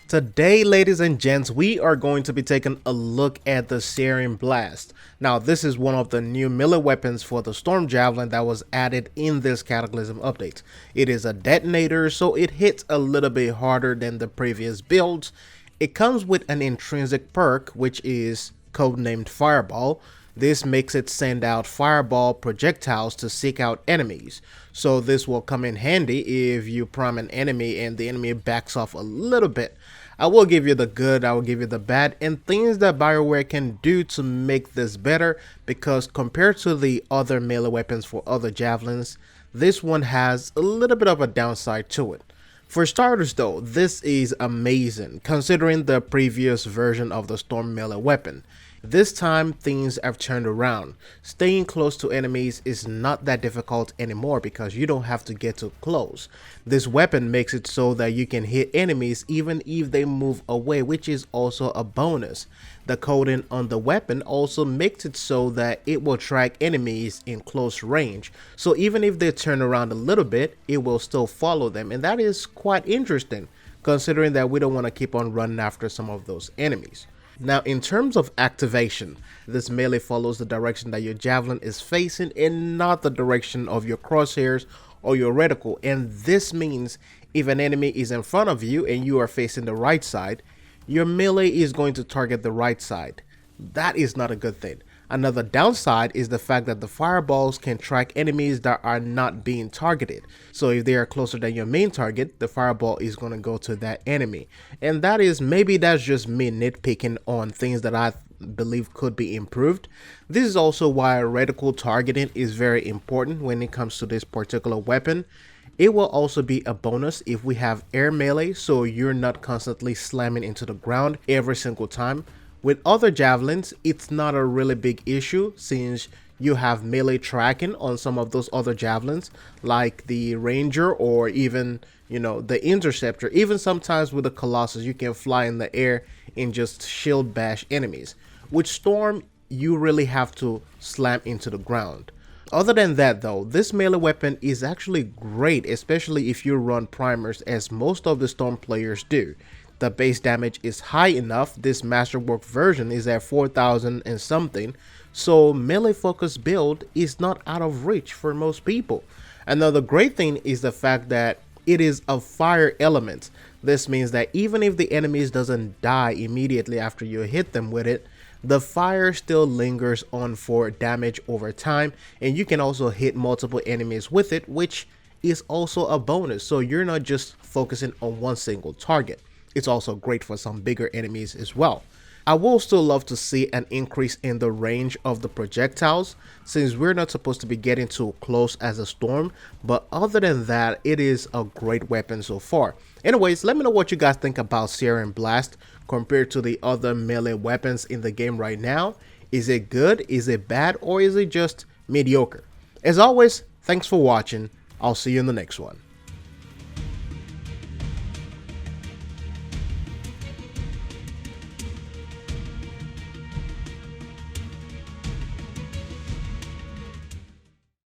Today, ladies and gents, we are going to be taking a look at the Searing Blast. Now, this is one of the new melee weapons for the Storm Javelin that was added in this Cataclysm update. It is a detonator, so it hits a little bit harder than the previous builds. It comes with an intrinsic perk, which is codenamed Fireball. This makes it send out fireball projectiles to seek out enemies. So this will come in handy if you prime an enemy and the enemy backs off a little bit. I will give you the good, I will give you the bad, and things that bioware can do to make this better, because compared to the other melee weapons for other javelins, this one has a little bit of a downside to it. For starters though, this is amazing considering the previous version of the Storm melee weapon. This time things have turned around. Staying close to enemies is not that difficult anymore because you don't have to get too close. This weapon makes it so that you can hit enemies even if they move away, which is also a bonus. The coding on the weapon also makes it so that it will track enemies in close range. So even if they turn around a little bit, it will still follow them, and that is quite interesting considering that we don't want to keep on running after some of those enemies. Now, in terms of activation, this melee follows the direction that your javelin is facing and not the direction of your crosshairs or your reticle, and this means if an enemy is in front of you and you are facing the right side, your melee is going to target the right side. That is not a good thing. Another downside is the fact that the fireballs can track enemies that are not being targeted. So if they are closer than your main target, the fireball is going to go to that enemy. And maybe that's just me nitpicking on things that I believe could be improved. This is also why reticle targeting is very important when it comes to this particular weapon. It will also be a bonus if we have air melee, so you're not constantly slamming into the ground every single time. With other javelins, it's not a really big issue since you have melee tracking on some of those other javelins like the Ranger or even, the Interceptor. Even sometimes with the Colossus, you can fly in the air and just shield bash enemies. With Storm, you really have to slam into the ground. Other than that though, this melee weapon is actually great, especially if you run primers as most of the Storm players do. The base damage is high enough. This Masterwork version is at 4,000 and something, so melee focused build is not out of reach for most people. Another great thing is the fact that it is a fire element. This means that even if the enemies doesn't die immediately after you hit them with it, the fire still lingers on for damage over time, and you can also hit multiple enemies with it, which is also a bonus, so you're not just focusing on one single target. It's also great for some bigger enemies as well. I will still love to see an increase in the range of the projectiles since we're not supposed to be getting too close as a Storm, but other than that, it is a great weapon so far. Anyways, let me know what you guys think about Searing Blast compared to the other melee weapons in the game right now. Is it good? Is it bad? Or is it just mediocre? As always, thanks for watching. I'll see you in the next one.